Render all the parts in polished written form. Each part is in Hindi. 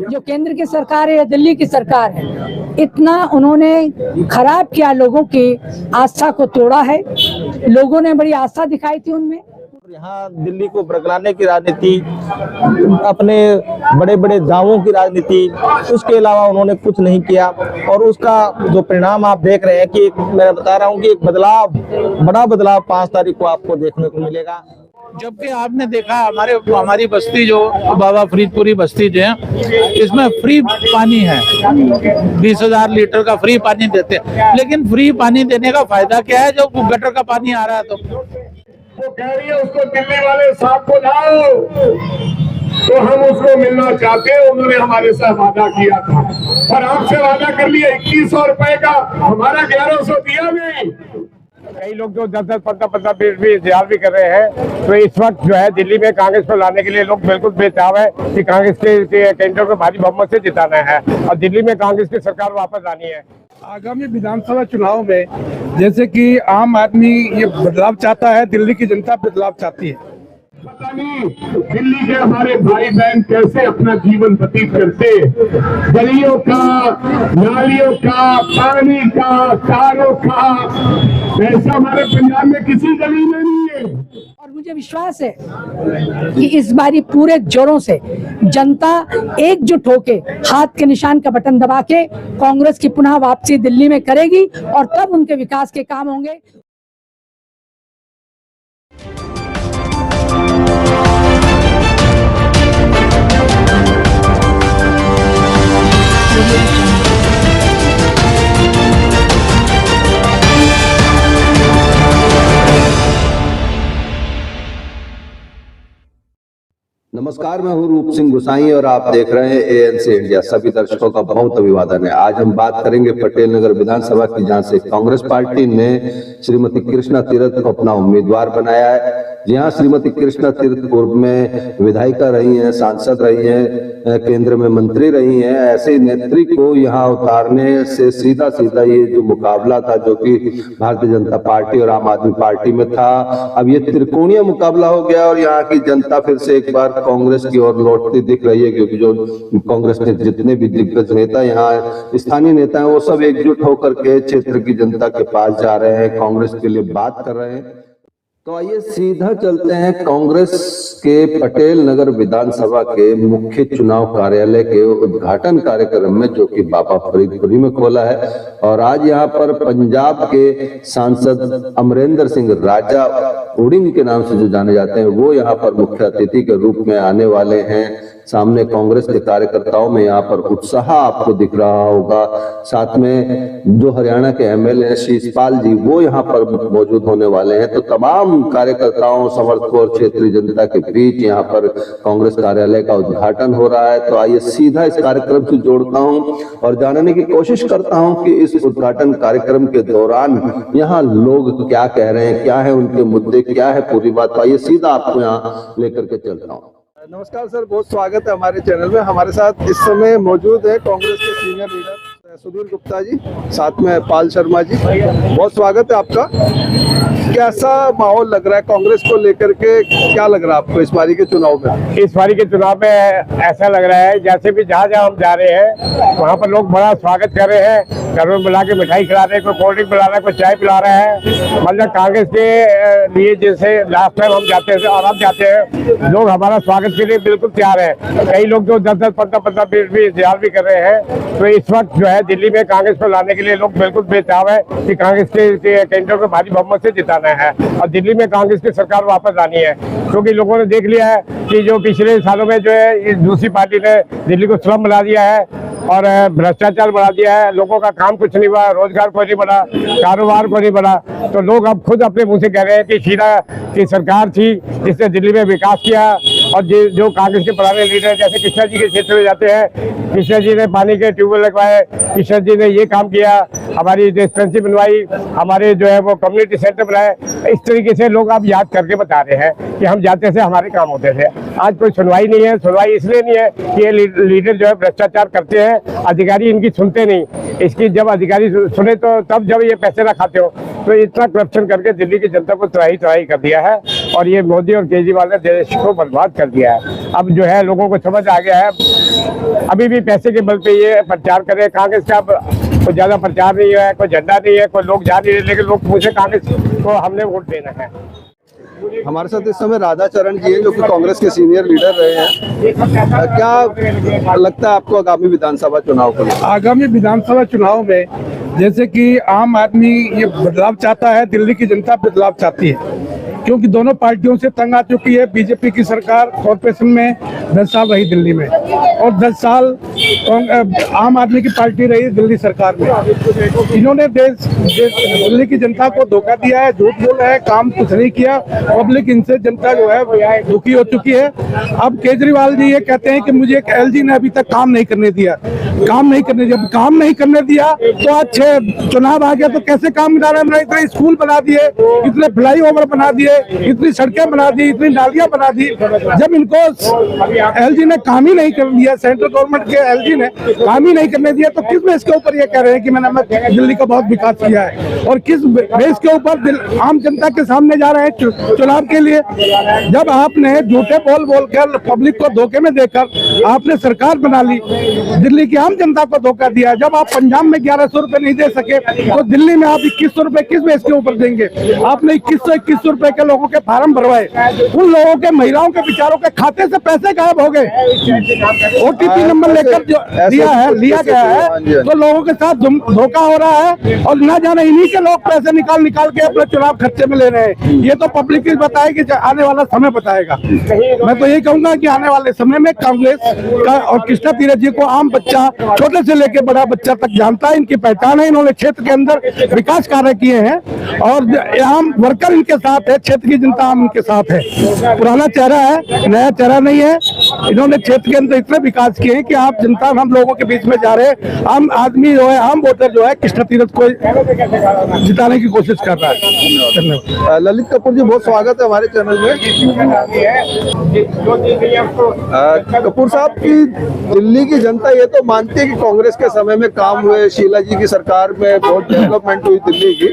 जो केंद्र की सरकार है या दिल्ली की सरकार है, इतना उन्होंने खराब किया, लोगों की आस्था को तोड़ा है। लोगों ने बड़ी आस्था दिखाई थी उनमें। यहाँ दिल्ली को बरगलाने की राजनीति, अपने बड़े बड़े दावों की राजनीति, उसके अलावा उन्होंने कुछ नहीं किया। और उसका जो परिणाम आप देख रहे हैं कि मैं बता रहा हूँ कि एक बदलाव, बड़ा बदलाव 5 तारीख को आपको देखने को मिलेगा। जबकि आपने देखा हमारी बस्ती जो बाबा फरीदपुरी बस्ती जो है, इसमें फ्री पानी है, 20,000 लीटर का फ्री पानी देते हैं। लेकिन फ्री पानी देने का फायदा क्या है जब गटर का पानी आ रहा है? तो कह रही है उसको दिल्ली वाले साहब को लाओ, तो हम उसको मिलना चाहते हैं। उन्होंने हमारे साथ वादा किया था और आपसे वादा कर लिया 2100 रुपए का, हमारा 1100 दिया नहीं। कई लोग जो 10-10, 15-15, 20-20 इंतजार भी कर रहे हैं। तो इस वक्त जो है दिल्ली में कांग्रेस को लाने के लिए लोग बिल्कुल बेताब है कि कांग्रेस के कैंडिडेट को भारी बहुमत से जिताना है और दिल्ली में कांग्रेस की सरकार वापस आनी है। आगामी विधानसभा चुनाव में जैसे कि आम आदमी ये बदलाव चाहता है, दिल्ली की जनता बदलाव चाहती है। पता नहीं दिल्ली के हमारे भाई बहन कैसे अपना जीवन व्यतीत करते, गलियों का, नालियों का, पानी का, तारों का, ऐसा हमारे पंजाब में किसी गली में नहीं है। और मुझे विश्वास है कि इस बारी पूरे जोरों से जनता एकजुट होके हाथ के निशान का बटन दबा के कांग्रेस की पुनः वापसी दिल्ली में करेगी और तब उनके विकास के काम होंगे। नमस्कार, मैं हूं रूप सिंह गुसाई और आप देख रहे हैं एएनसी इंडिया। सभी दर्शकों का बहुत अभिवादन है। आज हम बात करेंगे पटेल नगर विधानसभा की, जहां से कांग्रेस पार्टी ने श्रीमती कृष्णा तीरथ को अपना उम्मीदवार बनाया है। जहां श्रीमती कृष्णा तीरथ पूर्व में विधायिका रही हैं, सांसद रही हैं, केंद्र में मंत्री रही हैं। ऐसे नेत्री को यहाँ उतारने से सीधा सीधा ये जो मुकाबला था, जो कि भारतीय जनता पार्टी और आम आदमी पार्टी में था, अब ये त्रिकोणीय मुकाबला हो गया और यहाँ की जनता फिर से एक बार कांग्रेस की ओर लौटती दिख रही है। क्योंकि जो कांग्रेस के जितने भी दिग्गज नेता, यहाँ स्थानीय नेता हैं, वो सब एकजुट होकर के क्षेत्र की जनता के पास जा रहे हैं, कांग्रेस के लिए बात कर रहे हैं। तो आइए सीधा चलते हैं कांग्रेस के पटेल नगर विधानसभा के मुख्य चुनाव कार्यालय के उद्घाटन कार्यक्रम में, जो कि बाबा फरीदपुरी में खोला है। और आज यहाँ पर पंजाब के सांसद अमरेंद्र सिंह राजा उड़िंग के नाम से जो जाने जाते हैं, वो यहाँ पर मुख्य अतिथि के रूप में आने वाले हैं। सामने कांग्रेस के कार्यकर्ताओं में यहाँ पर उत्साह आपको दिख रहा होगा। साथ में जो हरियाणा के एमएलए हैं शीशपाल जी, वो यहाँ पर मौजूद होने वाले हैं। तो तमाम कार्यकर्ताओं, समर्थकों और क्षेत्रीय जनता के बीच यहाँ पर कांग्रेस कार्यालय का उद्घाटन हो रहा है। तो आइए सीधा इस कार्यक्रम से जोड़ता हूँ और जानने की कोशिश करता हूँ कि इस उद्घाटन कार्यक्रम के दौरान यहाँ लोग क्या कह रहे हैं, क्या है उनके मुद्दे, क्या है पूरी बात। तो आइए सीधा आपको यहाँ लेकर के चलता हूँ। नमस्कार सर, बहुत स्वागत है हमारे चैनल में। हमारे साथ इस समय मौजूद है कांग्रेस के सीनियर लीडर सुधीर गुप्ता जी, साथ में पाल शर्मा जी। बहुत स्वागत है आपका। कैसा माहौल लग रहा है कांग्रेस को लेकर के, क्या लग रहा है आपको इस बारी के चुनाव में? इस बारी के चुनाव में ऐसा लग रहा है जैसे भी जहाँ जहाँ हम जा रहे हैं वहाँ पर लोग बड़ा स्वागत कर रहे हैं। घर में बुला के मिठाई खिला रहे हैं, कोई कोल्ड ड्रिंक पिला रहा है, कोई चाय पिला रहा है। मतलब कांग्रेस के लिए जैसे लास्ट टाइम हम जाते हैं और अब जाते हैं, लोग हमारा स्वागत के लिए बिल्कुल तैयार है। कई लोग जो 10-10, 15-15, 20-20 इंतजार भी कर रहे हैं। तो इस वक्त जो है दिल्ली में कांग्रेस को लाने के लिए लोग बिल्कुल बेताब है कि कांग्रेस के कैंडिडेट को भारी बहुमत से जिताना है और दिल्ली में कांग्रेस की सरकार वापस आनी है। क्योंकि लोगों ने देख लिया है कि जो पिछले सालों में जो है दूसरी पार्टी ने दिल्ली को स्लम बना दिया है और भ्रष्टाचार बढ़ा दिया है। लोगों का काम कुछ नहीं हुआ, रोजगार को नहीं बढ़ा, कारोबार को नहीं बढ़ा। तो लोग अब खुद अपने मुंह से कह रहे हैं कि शीला की सरकार थी जिसने दिल्ली में विकास किया। और जो कांग्रेस के पुराने लीडर जैसे कृष्णा जी के क्षेत्र में जाते हैं, कृष्णा जी ने पानी के ट्यूबवेल लगवाए, कृष्णा जी ने ये काम किया, हमारी डिस्पेंसरी बनवाई, हमारे जो है वो कम्युनिटी सेंटर बनाए। इस तरीके से लोग अब याद करके बता रहे हैं कि हम जाते थे, हमारे काम होते थे। आज कोई सुनवाई नहीं है। सुनवाई इसलिए नहीं है कि ये लीडर जो है भ्रष्टाचार करते हैं, अधिकारी इनकी सुनते नहीं। इसकी जब अधिकारी सुने तो तब जब ये पैसे ना खाते हो। तो इतना करप्शन करके दिल्ली की जनता को तबाही कर दिया है। और ये मोदी और केजरीवाल ने देश को बर्बाद कर दिया है। अब जो है लोगों को समझ आ गया है, अभी भी पैसे के बल पे ये प्रचार करे। कांग्रेस का कोई ज्यादा प्रचार नहीं है, कोई झंडा नहीं है, कोई लोग जा नहीं रहे, लेकिन लोग पूछे कांग्रेस को हमने वोट देना है। हमारे साथ इस समय राधाचरण जी हैं जो कि कांग्रेस के सीनियर लीडर रहे हैं। क्या लगता है आपको आगामी विधानसभा चुनाव को लेकर? आगामी विधानसभा चुनाव में जैसे कि आम आदमी ये बदलाव चाहता है, दिल्ली की जनता बदलाव चाहती है, क्योंकि दोनों पार्टियों से तंग आ चुकी है। बीजेपी की सरकार कॉर्पोरेशन में 10 साल रही दिल्ली में, और 10 साल आम आदमी की पार्टी रही दिल्ली सरकार में। इन्होंने दिल्ली की जनता को धोखा दिया है, झूठ बोला है, काम कुछ नहीं किया। पब्लिक इनसे जनता जो है दुखी हो चुकी है। अब केजरीवाल जी ये कहते हैं कि मुझे एक एलजी ने अभी तक काम नहीं करने दिया। काम नहीं करने दिया तो आज 6 चुनाव आ गया तो कैसे काम करा रहे हैं? इतने स्कूल बना दिए, इतने फ्लाईओवर बना दिए, इतनी सड़कें बना दी, इतनी नालियां बना दी। जब इनको एलजी ने काम ही नहीं कर दिया, सेंट्रल गवर्नमेंट के एलजी ने काम ही नहीं करने दिया, तो किस बेस के ऊपर ये कह रहे हैं कि मैंने दिल्ली का बहुत विकास किया है? और किस बेस के ऊपर आम जनता के सामने जा रहे हैं चुनाव के लिए? जब आपने झूठे बोल कर पब्लिक को धोखे में देकर आपने सरकार बना ली, दिल्ली की आम जनता को धोखा दिया। जब आप पंजाब में 1100 रुपए नहीं दे सके तो दिल्ली में आप 2100 रुपए किस बेस के ऊपर देंगे? आपने 2100 रुपए के लोगों के फार्म भरवाए, उन लोगों के महिलाओं के बेचारों के खाते से पैसे गायब हो गए। ओटीपी नंबर लेकर जो लिया गया है तो लोगों के साथ धोखा हो रहा है, और ना जाने इन्हीं के लोग पैसे निकाल के अपने चुनाव खर्चे में ले रहे हैं। ये तो पब्लिक ही बताएगी, आने वाला समय बताएगा। मैं तो यही कहूंगा कि आने वाले समय में कांग्रेस का और कृष्णा तीरथ जी को आम बच्चा, छोटे से लेकर बड़ा बच्चा तक जानता है। इनकी पहचान है, इन्होंने क्षेत्र के अंदर विकास कार्य किए हैं और आम वर्कर इनके साथ है, क्षेत्र की जनता आम इनके साथ है। पुराना चेहरा है, नया चेहरा नहीं है। इन्होंने क्षेत्र के अंदर इतने विकास किए हैं कि आप जनता हम लोगों के बीच में जा रहे हैं। आम आदमी जो है, आम वोटर जो है, कृष्णा तीरथ को जिताने की कोशिश कर रहा है। धन्यवाद। ललित कपूर जी, बहुत स्वागत है हमारे चैनल में। कपूर साहब की दिल्ली की जनता ये तो मानती है कि कांग्रेस के समय में काम हुए, शीला जी की सरकार में बहुत डेवलपमेंट हुई दिल्ली की,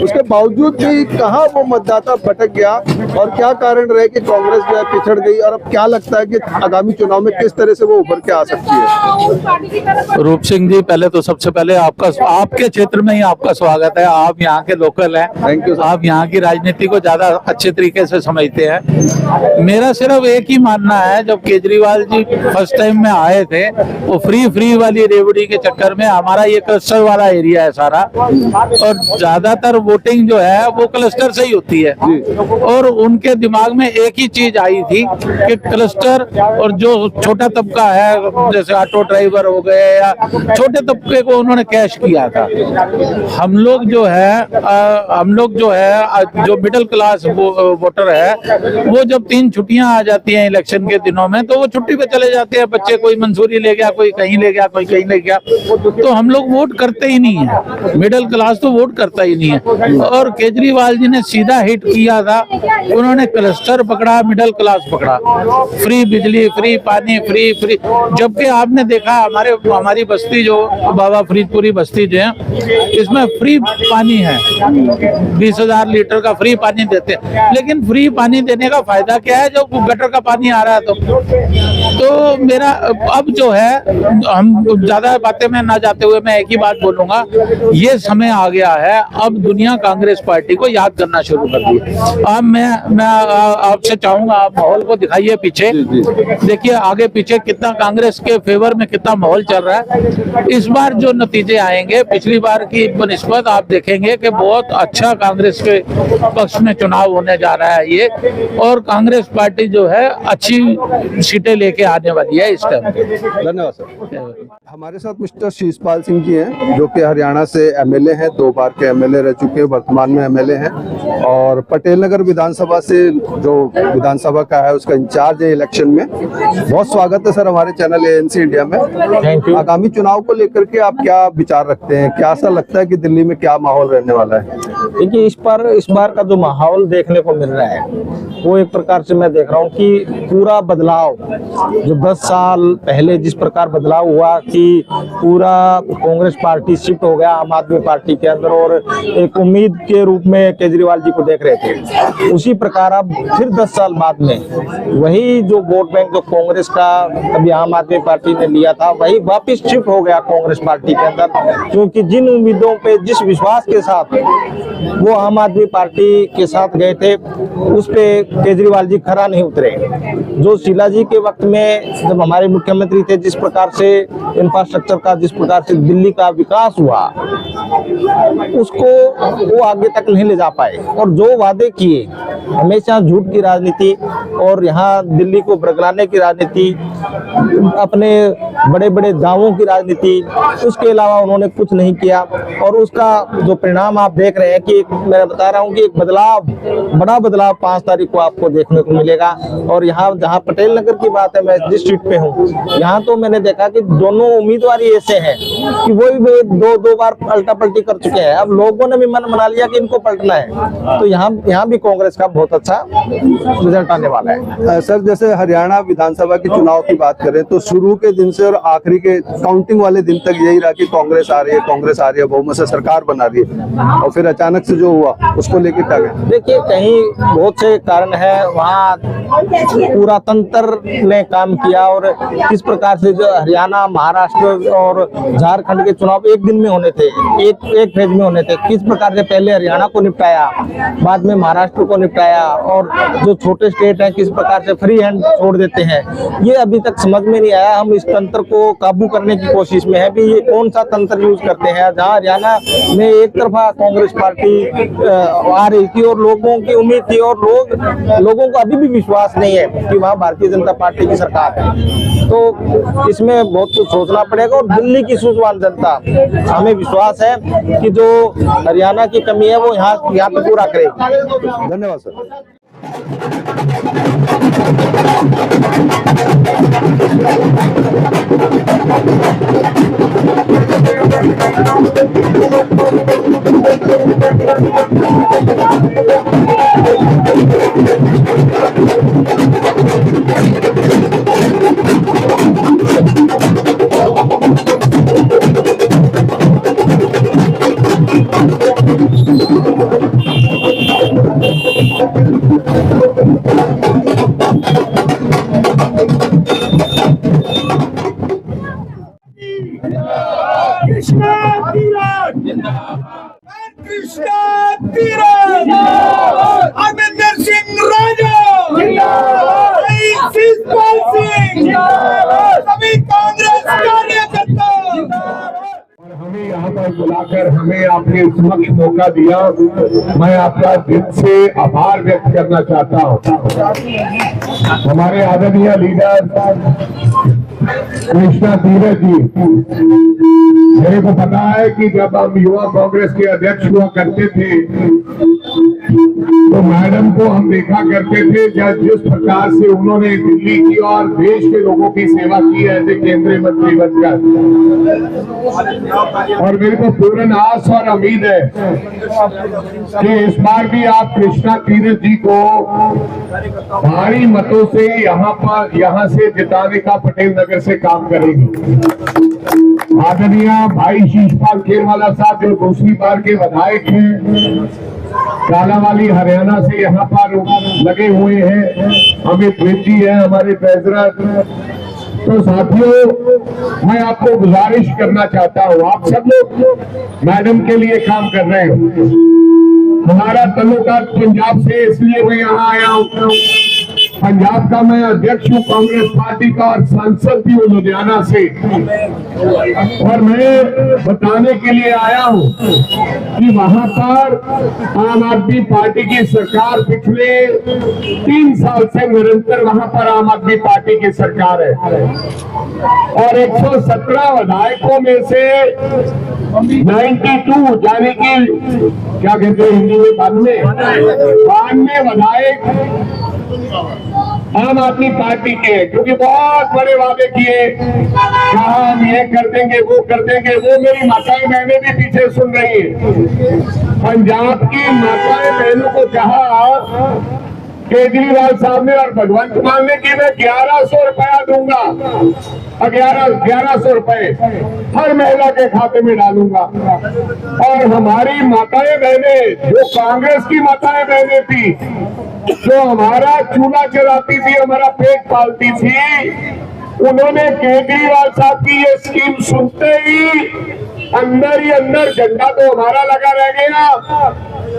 उसके बावजूद भी कहाँ वो मतदाता भटक गया और क्या कारण रहे कि कांग्रेस जो है पिछड़ गई? और अब क्या लगता है कि आगामी चुनाव में किस तरह से वो उभर के आ सकती है? रूप सिंह जी, पहले तो सबसे पहले आपके क्षेत्र में ही आपका स्वागत है। आप यहाँ के लोकल हैं, थैंक यू। आप यहाँ की राजनीति को ज्यादा अच्छे तरीके से समझते हैं। मेरा सिर्फ एक ही मानना है, जब केजरीवाल जी फर्स्ट टाइम में आए थे वो फ्री वाली रेवड़ी के चक्कर में हमारा ये क्लस्टर वाला एरिया है सारा, और ज्यादातर वोटिंग जो है वो क्लस्टर से ही होती है। और उनके दिमाग में एक ही चीज आई थी कि क्लस्टर और जो छोटा तबका है, जैसे ऑटो ड्राइवर हो गए या छोटे तबके को उन्होंने कैश किया था। हम लोग जो है जो मिडिल क्लास वोटर है, वो जब 3 छुट्टियां आ जाती हैं इलेक्शन के दिनों में, तो वो छुट्टी पे चले जाते हैं बच्चे। कोई मंसूरी ले गया, कोई कहीं ले गया, कोई कहीं ले गया, तो हम लोग वोट करते ही नहीं है। मिडिल क्लास तो वोट करता ही नहीं है। और केजरीवाल जी ने सीधा हिट किया था, उन्होंने क्लस्टर पकड़ा, मिडिल क्लास पकड़ा। फ्री बिजली, फ्री पानी, फ्री जबकि आपने देखा हमारी बस्ती जो बाबा फरीदपुरी बस्ती जो है, इसमें फ्री पानी है, 20,000 लीटर का फ्री पानी देते हैं। लेकिन फ्री पानी देने का फायदा क्या है जब गटर का पानी आ रहा है? तो मेरा अब जो है, हम ज्यादा बातें में ना जाते हुए मैं एक ही बात बोलूंगा, ये समय आ गया है, अब दुनिया कांग्रेस पार्टी को याद करना शुरू कर दी। अब मैं आपसे चाहूंगा, आप माहौल को दिखाइए पीछे, देखिए आगे पीछे कितना कांग्रेस के फेवर में कितना माहौल चल रहा है। इस बार जो नतीजे आएंगे पिछली बार की बनिस्बत आप देखेंगे कि बहुत अच्छा कांग्रेस के पक्ष में चुनाव होने जा रहा है ये, और कांग्रेस पार्टी जो है अच्छी सीटें लेके आने वाली है इस टाइम। धन्यवाद सर। हमारे साथ मिस्टर शीशपाल सिंह जी हैं जो कि हरियाणा से एमएलए हैं, 2 बार के एमएलए रह चुके हैं, वर्तमान में एमएलए हैं, और पटेल नगर विधानसभा से जो विधानसभा का है उसका इंचार्ज है इलेक्शन में। बहुत स्वागत है सर हमारे चैनल एएनसी इंडिया में। Thank you. आगामी चुनाव को लेकर के आप क्या विचार रखते हैं? क्या ऐसा लगता है कि दिल्ली में क्या माहौल रहने वाला है? देखिए, इस बार का जो माहौल देखने को मिल रहा है वो एक प्रकार से मैं देख रहा हूँ कि पूरा बदलाव जो 10 साल पहले जिस प्रकार बदलाव हुआ कि पूरा कांग्रेस पार्टी शिफ्ट हो गया आम आदमी पार्टी के अंदर और एक उम्मीद के रूप में केजरीवाल जी को देख रहे थे, उसी प्रकार अब फिर 10 साल बाद में वही जो वोट बैंक जो कांग्रेस का अभी आम आदमी पार्टी ने लिया था वही वापस शिफ्ट हो गया कांग्रेस पार्टी के अंदर, क्योंकि जिन उम्मीदों पे जिस विश्वास के साथ वो आम आदमी पार्टी के साथ गए थे उस पे केजरीवाल जी खरा नहीं उतरे। जो शीला जी के वक्त में जब हमारे मुख्यमंत्री थे, जिस प्रकार से इंफ्रास्ट्रक्चर का जिस प्रकार से दिल्ली का विकास हुआ उसको वो आगे तक नहीं ले जा पाए और जो वादे किए हमेशा झूठ की राजनीति और यहाँ दिल्ली को बरगलाने की राजनीति, अपने बड़े बड़े दावों की राजनीति, उसके अलावा उन्होंने कुछ नहीं किया और उसका जो परिणाम आप देख रहे हैं कि मैं बता रहा हूँ कि एक बदलाव, बड़ा बदलाव 5 तारीख को आपको देखने को मिलेगा। और यहाँ जहाँ पटेल नगर की बात है, मैं जिस सीट पे हूँ यहाँ तो मैंने देखा कि दोनों उम्मीदवार ही ऐसे हैं कि वो भी दो बार पलटा पलटी कर चुके हैं। अब लोगों ने भी मन बना लिया कि इनको पलटना है, तो यहाँ भी कांग्रेस का बहुत अच्छा रिजल्ट आने वाला है। सर, जैसे हरियाणा विधानसभा के चुनाव की बात करें तो शुरू के दिन से और आखिरी के काउंटिंग वाले दिन तक यही रहा कि कांग्रेस आ रही है, बहुमत से सरकार बना रही है, और फिर अचानक से जो हुआ उसको लेकर क्या कहें? देखिए, कहीं बहुत से कारण है, वहाँ पूरा तंत्र ने काम किया और किस प्रकार से जो हरियाणा, महाराष्ट्र और झारखंड के चुनाव एक दिन में होने थे, एक फेज में होने थे, किस प्रकार से पहले हरियाणा को निपटाया, बाद में महाराष्ट्र को निपटाया और जो छोटे स्टेट हैं किस प्रकार से फ्री हैंड छोड़ देते हैं, ये अभी तक समझ में नहीं आया। हम इस तंत्र को काबू करने की कोशिश में है भी ये कौन सा तंत्र यूज करते हैं। जहाँ हरियाणा में एक तरफा कांग्रेस पार्टी आ रही थी और लोगों की उम्मीद थी और लोगों को अभी भी विश्वास नहीं है कि वहाँ भारतीय जनता पार्टी की सरकार है, तो इसमें बहुत कुछ सोचना पड़ेगा। और दिल्ली की सूझवान जनता, हमें विश्वास है कि जो हरियाणा की कमी है वो यहाँ पे पूरा करेगी। धन्यवाद सर। अमरिंदर सिंह राजा, शिवपाल सिंह, सभी कांग्रेस कार्यकर्ता, और हमें यहाँ पर बुलाकर हमें आपने समक्ष मौका दिया, मैं आपका दिल से आभार व्यक्त करना चाहता हूँ। हमारे आदरणीय लीडर कृष्णा तीरथ जी, मेरे को पता है कि जब हम युवा कांग्रेस के अध्यक्ष हुआ करते थे तो मैडम को हम देखा करते थे जिस प्रकार से उन्होंने दिल्ली की और देश के लोगों की सेवा की है एज ए केंद्रीय मंत्री बनकर, और मेरे को पूर्ण आस और उम्मीद है कि इस बार भी आप कृष्णा तीरथ जी को भारी मतों से यहाँ से जिताने का पटेल नगर से काम करेंगे। आदरणीय भाई शीशपाल खेरवाला साहब जो दूसरी बार के विधायक हैं, कालावाली हरियाणा से यहाँ पर लगे हुए हैं, अमित विज जी है हमारे ट्रेजरर। तो साथियों, मैं आपको गुजारिश करना चाहता हूँ, आप सब लोग मैडम के लिए काम कर रहे हो। हमारा ताल्लुकात पंजाब से, इसलिए मैं यहाँ आया हूँ। पंजाब का मैं अध्यक्ष हूँ कांग्रेस पार्टी का और सांसद भी हूँ लुधियाना से, और मैं बताने के लिए आया हूँ कि वहां पर आम आदमी पार्टी की सरकार पिछले 3 साल से निरंतर वहां पर आम आदमी पार्टी की सरकार है, और 117 विधायकों में से 92 यानी कि क्या कहते हैं हिंदी में 92 विधायक आम आदमी पार्टी के, क्योंकि बहुत बड़े वादे किए, कहा हम ये कर देंगे वो कर देंगे। वो मेरी माताएं बहनें भी पीछे सुन रही है। पंजाब की माताएं बहनों को कहा केजरीवाल साहब ने और भगवंत मान ने कि मैं 1100 रुपया दूंगा, 1100 रुपए हर महिला के खाते में डालूंगा। और हमारी माताएं बहनें, जो कांग्रेस की माताएं बहनें थी, जो हमारा चूल्हा चलाती थी, हमारा पेट पालती थी, उन्होंने केजरीवाल साहब की ये स्कीम सुनते ही अंदर झंडा तो हमारा लगा रह गया,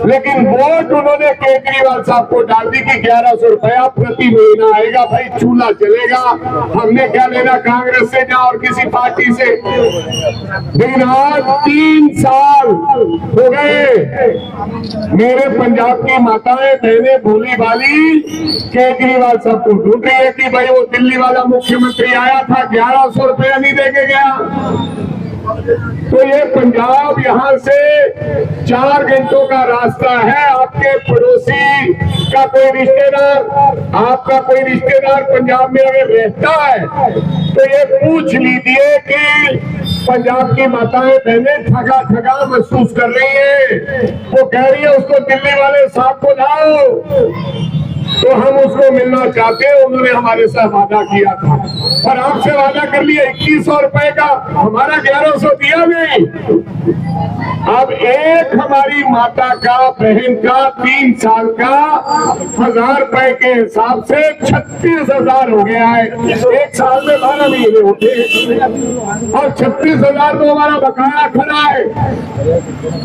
लेकिन वोट उन्होंने केजरीवाल साहब को डाल दी कि 1100 रुपया प्रति महीना आएगा, भाई चूल्हा चलेगा, हमने क्या लेना कांग्रेस से या और किसी पार्टी से। लेकिन आज 3 साल हो गए, मेरे पंजाब की माताएं बहनें भोली भाली केजरीवाल साहब को ढूंढ रही है कि भाई वो दिल्ली वाला मुख्यमंत्री आया था, 1100 रुपया नहीं देके गया। तो ये पंजाब यहाँ से 4 घंटों का रास्ता है। आपके पड़ोसी का कोई रिश्तेदार, आपका कोई रिश्तेदार पंजाब में अगर रहता है तो ये पूछ लीजिए कि पंजाब की माताएं बहनें ठगा महसूस कर रही है। वो कह रही है उसको दिल्ली वाले साहब को लाओ, तो हम उसको मिलना चाहते हैं। उन्होंने हमारे साथ वादा किया था और आपसे वादा कर लिया 2100 रुपए का, हमारा 1100 दिया नहीं। अब एक हमारी माता का, बहन का 3 साल का 1000 रुपए के हिसाब से 36,000 हो गया है। एक साल में 12 महीने होते हैं और 36,000 तो हमारा बकाया खड़ा है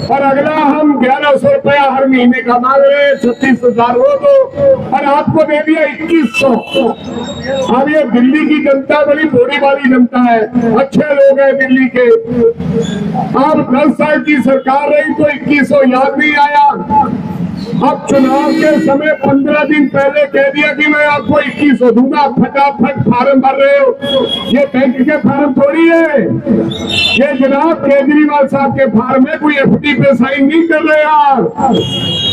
और अगला हम 1100 रुपया हर महीने का मांग रहे हैं। 36,000 हो तो और आपको दे दिया 2100। अब ये दिल्ली की जनता बड़ी भोली वाली जनता है, अच्छे लोग हैं दिल्ली के। अब 10 साल की सरकार रही तो 2100 याद नहीं आया। अब चुनाव के समय 15 दिन पहले कह दिया कि मैं आपको 2100 दूंगा, फटाफट फार्म भर रहे हो। ये बैंक के फार्म थोड़ी है, ये जनाब केजरीवाल साहब के फार्म में कोई एफडी पे साइन नहीं कर रहे आप।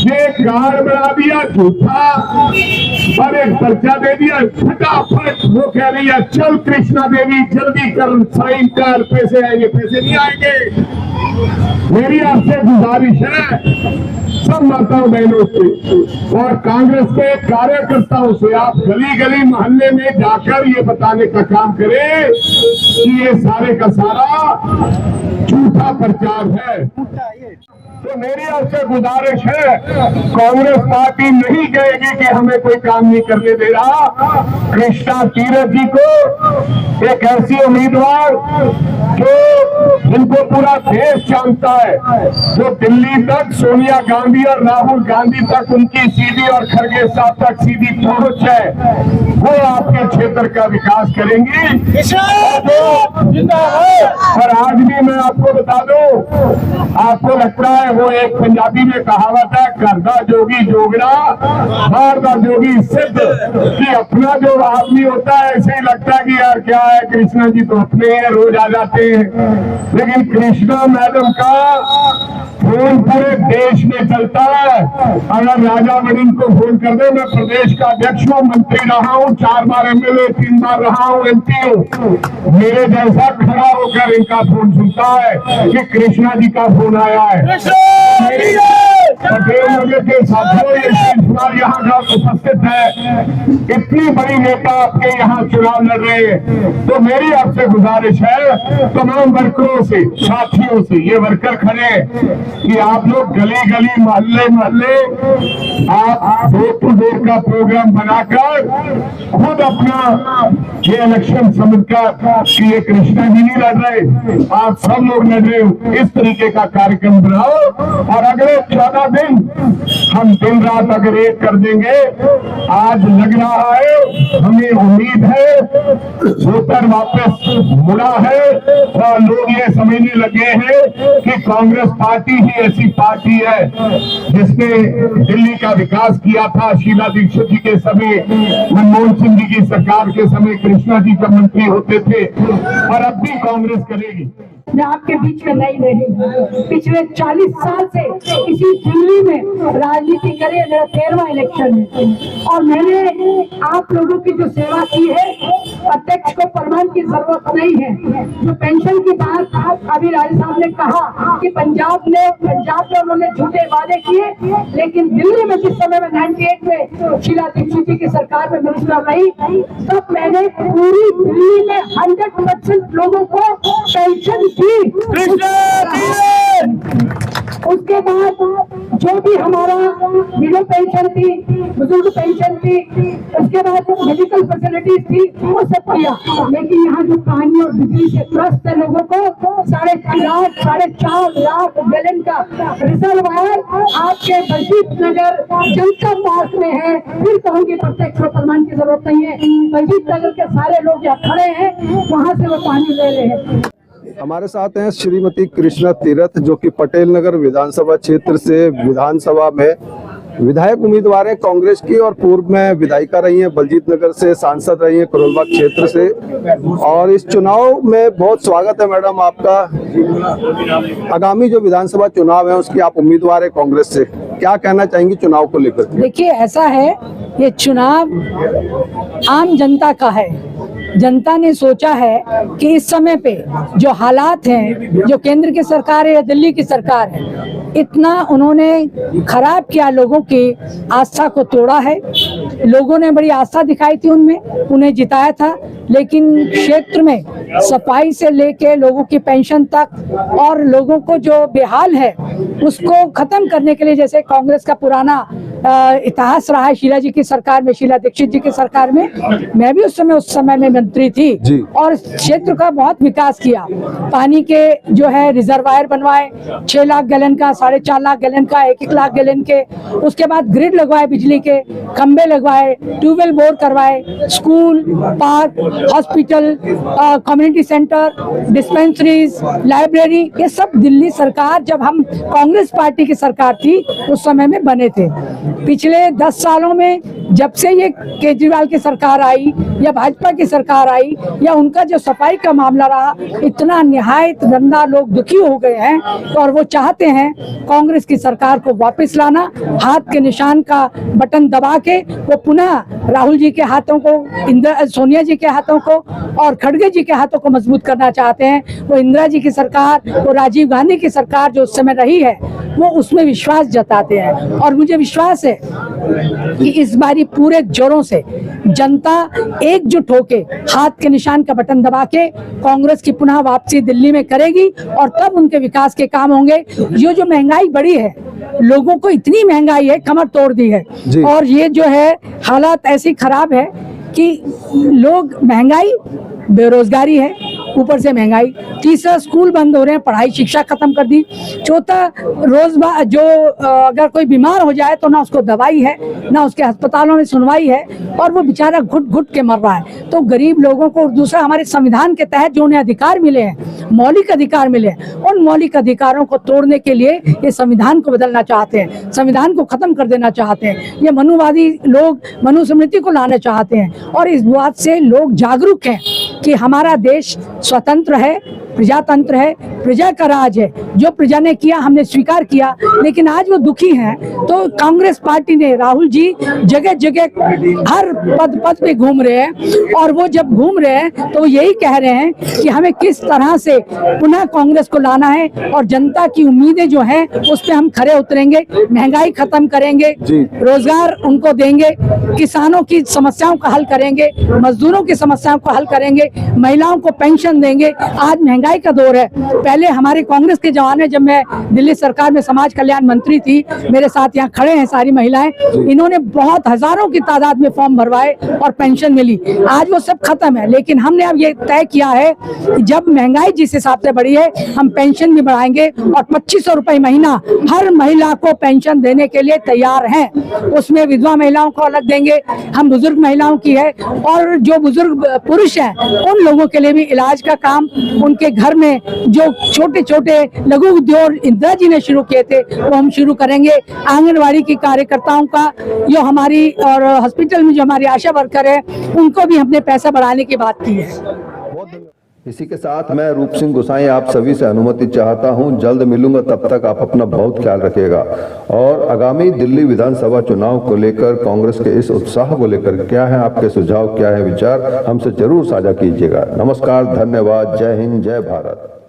ये कार्ड बना दिया झूठा और एक पर्चा दे दिया, फटाफट वो कह रही है चल कृष्णा देवी जल्दी कर, साइन कर, पैसे आएंगे। पैसे नहीं आएंगे। मेरी आपसे गुजारिश है सब माताओं बहनों से और कांग्रेस के कार्यकर्ताओं से, आप गली गली मोहल्ले में जाकर ये बताने का काम करें कि ये सारे का सारा झूठा प्रचार है। तो मेरी आपसे गुजारिश है, कांग्रेस पार्टी नहीं कहेगी कि हमें कोई काम नहीं करने दे रहा। कृष्णा तीरथ जी को एक ऐसी उम्मीदवार जो जिनको पूरा देश जानता है, जो दिल्ली तक सोनिया गांधी और राहुल गांधी तक उनकी सीधी और खड़गे साहब तक सीधी पहुंच है, वो आपके क्षेत्र का विकास करेंगी। और आज भी मैं आपको बता दूं, आपको लगता है वो एक पंजाबी में कहावत है, करदा जोगी जोगड़ा मारदा जोगी सिद्ध, कि अपना जो आदमी होता है ऐसे ही लगता है कि यार क्या है, कृष्णा जी तो अपने हैं, रोज आ जाते हैं। लेकिन कृष्णा मैडम का फोन पूरे देश में चलता है। अगर राजा मणिन को फोन कर दे, मैं प्रदेश का अध्यक्ष हूँ, मंत्री रहा हूँ, 4 बार एमएलए, 3 बार रहा हूँ, एमपी हूँ, मेरे जैसा खड़ा होकर इनका फोन सुनता है कि कृष्णा जी का फोन आया है। पटेल नगर के साथियों, ये शिवकुमार यहाँ का उपस्थित है, इतनी बड़ी नेता आपके यहाँ चुनाव लड़ रहे हैं। तो मेरी आपसे गुजारिश है तमाम वर्करों से, साथियों से, ये वर्कर खड़े कि आप लोग गली गली मोहल्ले मोहल्ले आप डोर टू डोर का प्रोग्राम बनाकर खुद अपना ये इलेक्शन समझकर कि ये कृष्णा जी नहीं लड़ रहे, आप सब लोग लड़ रहे हो, इस तरीके का कार्यक्रम बनाओ और अगले 14 दिन हम दिन रात अगर एक कर देंगे। आज लग रहा है, हमें उम्मीद है वोटर वापस मुड़ा है और लोग ये समझने लगे हैं कि कांग्रेस पार्टी ही ऐसी पार्टी है जिसने दिल्ली का विकास किया था। शीला दीक्षित जी के समय, मनमोहन सिंह जी की सरकार के समय कृष्णा जी का मंत्री होते थे और अब भी कांग्रेस करेगी। मैं आपके बीच में नहीं रही, पिछले 40 साल से इसी दिल्ली में राजनीति करे, मेरा 13वां इलेक्शन है और मैंने आप लोगों की जो सेवा की है, अध्यक्ष को प्रमाण की जरूरत नहीं है। जो पेंशन की बात अभी राज साहब ने कहा कि पंजाब में उन्होंने झूठे वादे किए, लेकिन दिल्ली में जिस समय में 98 में शीला दीक्षित जी की सरकार में मिनिस्टर रही, तब मैंने पूरी दिल्ली में 100% लोगों को पेंशन दी। उसके बाद जो भी हमारा विडो पेंशन थी, बुजुर्ग पेंशन थी, उसके बाद मेडिकल फैसिलिटीज थी, वो सब किया। लेकिन यहाँ जो पानी और बिजली से त्रस्त है लोगों को 4.5 लाख गैलन का रिजर्वायर आपके बलजीत नगर जनता पार्क में है। फिर कहूँगी प्रत्यक्ष प्रमाण की जरूरत नहीं है, बलजीत नगर के सारे लोग यहाँ खड़े हैं, वहाँ से वो पानी ले रहे हैं। हमारे साथ हैं श्रीमती कृष्णा तीरथ, जो कि पटेल नगर विधानसभा क्षेत्र से विधानसभा में विधायक उम्मीदवार है कांग्रेस की, और पूर्व में विधायिका रही हैं, बलजीत नगर से सांसद रही हैं, करोलबाग क्षेत्र से। और इस चुनाव में बहुत स्वागत है मैडम आपका। आगामी जो विधानसभा चुनाव है उसकी आप उम्मीदवार है कांग्रेस से, क्या कहना चाहेंगी चुनाव को लेकर? देखिए, ऐसा है, ये चुनाव आम जनता का है। जनता ने सोचा है कि इस समय पे जो हालात हैं, जो केंद्र की सरकार है या दिल्ली की सरकार है, इतना उन्होंने खराब किया, लोगों की आस्था को तोड़ा है। लोगों ने बड़ी आस्था दिखाई थी उनमें, उन्हें जिताया था, लेकिन क्षेत्र में सफाई से लेके लोगों की पेंशन तक और लोगों को जो बेहाल है उसको खत्म करने के लिए, जैसे कांग्रेस का पुराना इतिहास रहा है शीला जी की सरकार में, शीला दीक्षित जी की सरकार में, मैं भी उस समय में मंत्री थी और क्षेत्र का बहुत विकास किया। पानी के जो है रिजर्वायर बनवाए, 6 लाख गैलन का, 4.5 लाख गैलन का, 1-1 लाख गैलन के। उसके बाद ग्रिड लगवाए, बिजली के खंबे लगवाए, ट्यूबवेल बोर करवाए, school, park, hospital, community centre, dispensaries, library, ये सब दिल्ली सरकार, जब हम कांग्रेस पार्टी की सरकार थी उस समय में बने थे। पिछले 10 सालों में जब से ये केजरीवाल की सरकार आई या भाजपा की सरकार आई या उनका जो सफाई का मामला रहा, इतना निहायत गंदा, लोग दुखी हो गए हैं। और वो चाहते हैं कांग्रेस की सरकार को वापस लाना, हाथ के निशान का बटन दबा के वो पुनः राहुल जी के हाथों को, सोनिया जी के हाथों को और खड़गे जी के हाथों को मजबूत करना चाहते हैं। वो इंदिरा जी की सरकार, वो राजीव गांधी की सरकार जो उस समय रही है, वो उसमें विश्वास जताते हैं। और मुझे विश्वास है कि इस बारी पूरे जोरों से जनता एकजुट होके हाथ के निशान का बटन दबा के कांग्रेस की पुनः वापसी दिल्ली में करेगी और तब उनके विकास के काम होंगे। ये जो महंगाई बढ़ी है, लोगों को इतनी महंगाई है, कमर तोड़ दी है। और ये जो है हालात ऐसी खराब है कि लोग, महंगाई, बेरोजगारी है, ऊपर से महंगाई, तीसरा स्कूल बंद हो रहे हैं, पढ़ाई शिक्षा खत्म कर दी, चौथा रोजगार, जो अगर कोई बीमार हो जाए तो ना उसको दवाई है, ना उसके अस्पतालों में सुनवाई है, और वो बेचारा घुट घुट के मर रहा है। तो गरीब लोगों को, दूसरा हमारे संविधान के तहत जो उन्हें अधिकार मिले हैं, मौलिक अधिकार मिले हैं, उन मौलिक अधिकारों को तोड़ने के लिए ये संविधान को बदलना चाहते हैं, संविधान को खत्म कर देना चाहते हैं। ये मनुवादी लोग मनुस्मृति को लाना चाहते हैं। और इस बात से लोग जागरूक हैं कि हमारा देश स्वतंत्र है, प्रजातंत्र है, प्रजा का राज है। जो प्रजा ने किया हमने स्वीकार किया, लेकिन आज वो दुखी हैं। तो कांग्रेस पार्टी ने, राहुल जी जगह जगह हर पद पे घूम रहे हैं, और वो जब घूम रहे हैं तो यही कह रहे हैं कि हमें किस तरह से पुनः कांग्रेस को लाना है और जनता की उम्मीदें जो हैं उस पर हम खरे उतरेंगे, महंगाई खत्म करेंगे, रोजगार उनको देंगे, किसानों की समस्याओं का हल करेंगे, मजदूरों की समस्याओं को हल करेंगे, महिलाओं को पेंशन देंगे। आज महंगाई का दौर है। पहले हमारे कांग्रेस के जमाने में, जब मैं दिल्ली सरकार में समाज कल्याण मंत्री थी, मेरे साथ यहाँ खड़े हैं सारी महिलाएं, इन्होंने बहुत हजारों की तादाद में फॉर्म भरवाए और पेंशन मिली। आज वो सब खत्म है, लेकिन हमने अब ये तय किया है कि जब महंगाई जिस हिसाब से बढ़ी है, हम पेंशन भी बढ़ाएंगे और 2500 रुपए महीना हर महिला को पेंशन देने के लिए तैयार हैं। उसमें विधवा महिलाओं को अलग देंगे, हम बुजुर्ग महिलाओं की है, और जो बुजुर्ग पुरुष हैं उन लोगों के लिए भी इलाज का काम, उनके घर में जो छोटे छोटे लघु उद्योग इंदिरा जी ने शुरू किए थे वो हम शुरू करेंगे। आंगनवाड़ी की कार्यकर्ताओं का, जो हमारी, और हॉस्पिटल में जो हमारी आशा वर्कर है, उनको भी हमने पैसा बढ़ाने की बात की है। इसी के साथ मैं रूप सिंह गोसाई आप सभी से अनुमति चाहता हूं, जल्द मिलूंगा, तब तक आप अपना बहुत ख्याल रखिएगा। और आगामी दिल्ली विधानसभा चुनाव को लेकर कांग्रेस के इस उत्साह को लेकर क्या है आपके सुझाव, क्या है विचार, हमसे जरूर साझा कीजिएगा। नमस्कार, धन्यवाद, जय हिंद, जय भारत।